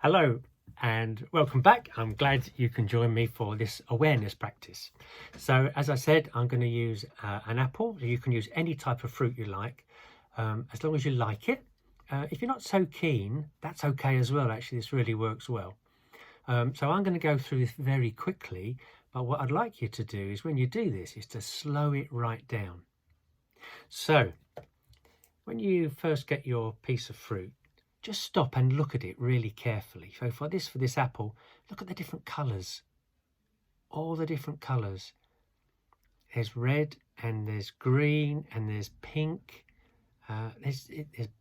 Hello and welcome back. I'm glad you can join me for this awareness practice. So as I said, I'm going to use an apple. You can use any type of fruit you like, as long as you like it. If you're not so keen, that's okay as well. Actually, this really works well. So I'm going to go through this very quickly, but what I'd like you to do is when you do this is to slow it right down. So when you first get your piece of fruit, just stop and look at it really carefully. So for this apple, look at the different colours, all the different colours. There's red and there's green and there's pink. There's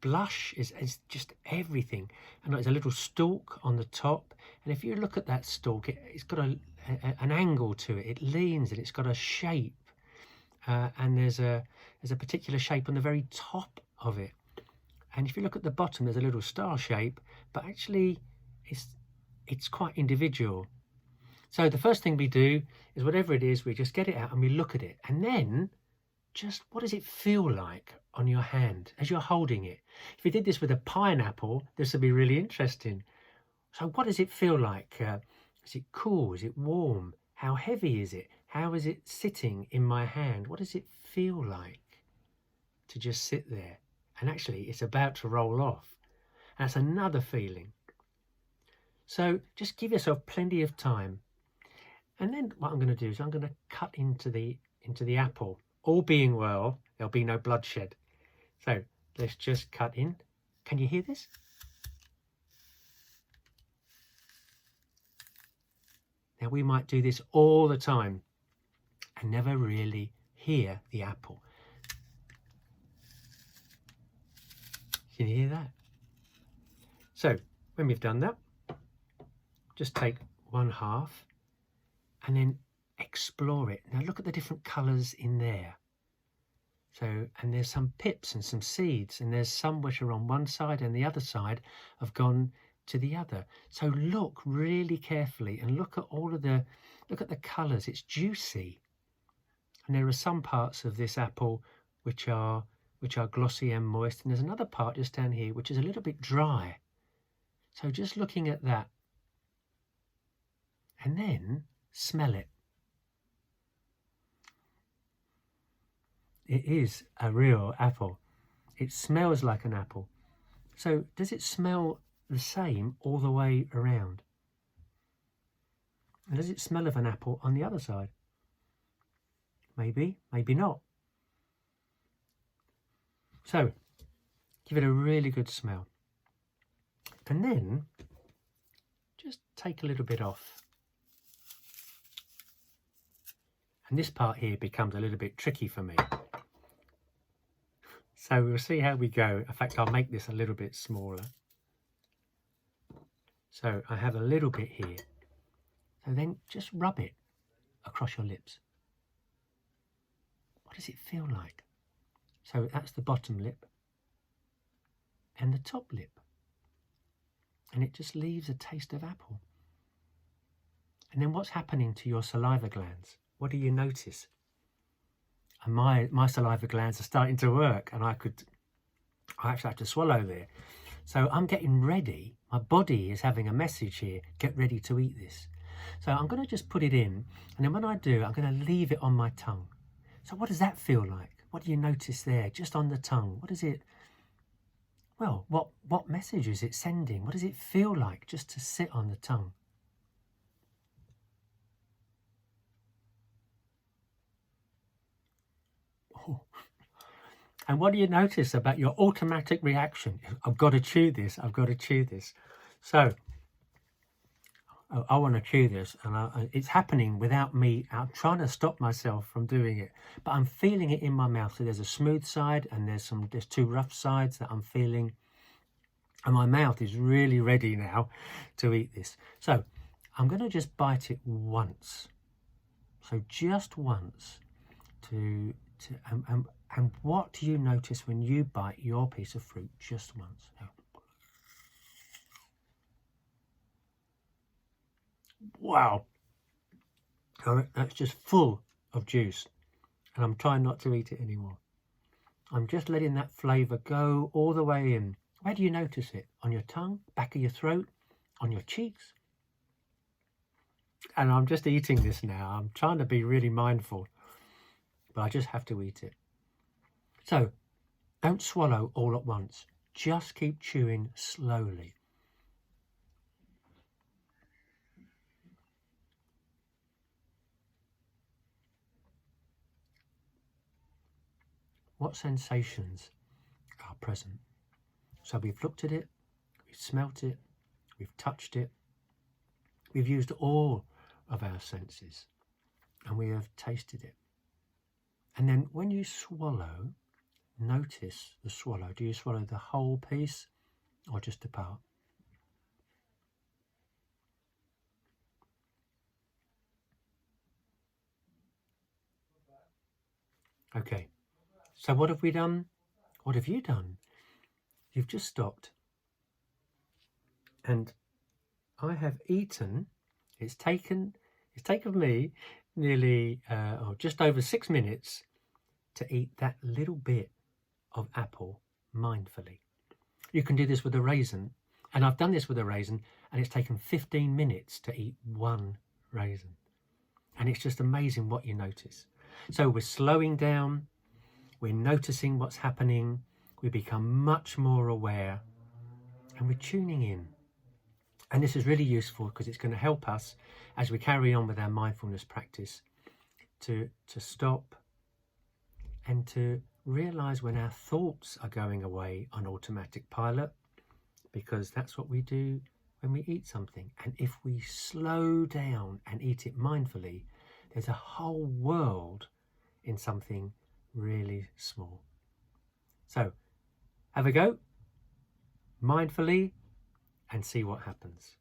blush, it's just everything. And there's a little stalk on the top. And if you look at that stalk, it's got an angle to it. It leans and it's got a shape. And there's a particular shape on the very top of it. And if you look at the bottom, there's a little star shape, but actually it's quite individual. So the first thing we do is whatever it is, we just get it out and we look at it. And then just what does it feel like on your hand as you're holding it? If you did this with a pineapple, this would be really interesting. So what does it feel like? Is it cool? Is it warm? How heavy is it? How is it sitting in my hand? What does it feel like to just sit there? And actually it's about to roll off. That's another feeling. So just give yourself plenty of time. And then what I'm going to do is I'm going to cut into the apple. All being well, there'll be no bloodshed. So let's just cut in. Can you hear this? Now we might do this all the time and never really hear the apple. Can you hear that? So when we've done that, just take one half and then explore it. Now look at the different colours in there. So, and there's some pips and some seeds, and there's some which are on one side and the other side have gone to the other. So look really carefully and look at the colours. It's juicy. And there are some parts of this apple which are glossy and moist, and there's another part just down here which is a little bit dry. So just looking at that, and then smell it. It is a real apple. It smells like an apple. So does it smell the same all the way around? And does it smell of an apple on the other side? Maybe, maybe not. So give it a really good smell. And then just take a little bit off. And this part here becomes a little bit tricky for me. So we'll see how we go. In fact, I'll make this a little bit smaller. So I have a little bit here. So then just rub it across your lips. What does it feel like? So that's the bottom lip and the top lip. And it just leaves a taste of apple. And then what's happening to your saliva glands? What do you notice? And my saliva glands are starting to work, and I actually have to swallow there. So I'm getting ready. My body is having a message here. Get ready to eat this. So I'm going to just put it in, and then when I do, I'm going to leave it on my tongue. So what does that feel like? What do you notice there, just on the tongue? What is it? Well, what message is it sending? What does it feel like just to sit on the tongue? Oh. And what do you notice about your automatic reaction? I've got to chew this. I've got to chew this. So I want to chew this, and it's happening without me. I'm trying to stop myself from doing it, but I'm feeling it in my mouth. So there's a smooth side and there's two rough sides that I'm feeling, and my mouth is really ready now to eat this. So I'm going to just bite it once. So just once and what do you notice when you bite your piece of fruit just once? Wow, that's just full of juice, and I'm trying not to eat it anymore. I'm just letting that flavour go all the way in. Where do you notice it? On your tongue, back of your throat, on your cheeks. And I'm just eating this now. I'm trying to be really mindful, but I just have to eat it. So don't swallow all at once. Just keep chewing slowly. What sensations are present? So we've looked at it, we've smelt it, we've touched it, we've used all of our senses, and we have tasted it. And then when you swallow, notice the swallow. Do you swallow the whole piece or just a part? Okay, so what have we done? What have you done? You've just stopped, and I have eaten. It's taken me nearly or just over 6 minutes to eat that little bit of apple mindfully. You can do this with a raisin, and I've done this with a raisin, and it's taken 15 minutes to eat one raisin. And it's just amazing what you notice. So we're slowing down, we're noticing what's happening, we become much more aware, and we're tuning in. And this is really useful because it's going to help us as we carry on with our mindfulness practice to stop and to realize when our thoughts are going away on automatic pilot, because that's what we do when we eat something. And if we slow down and eat it mindfully, there's a whole world in something really small. So have a go mindfully and see what happens.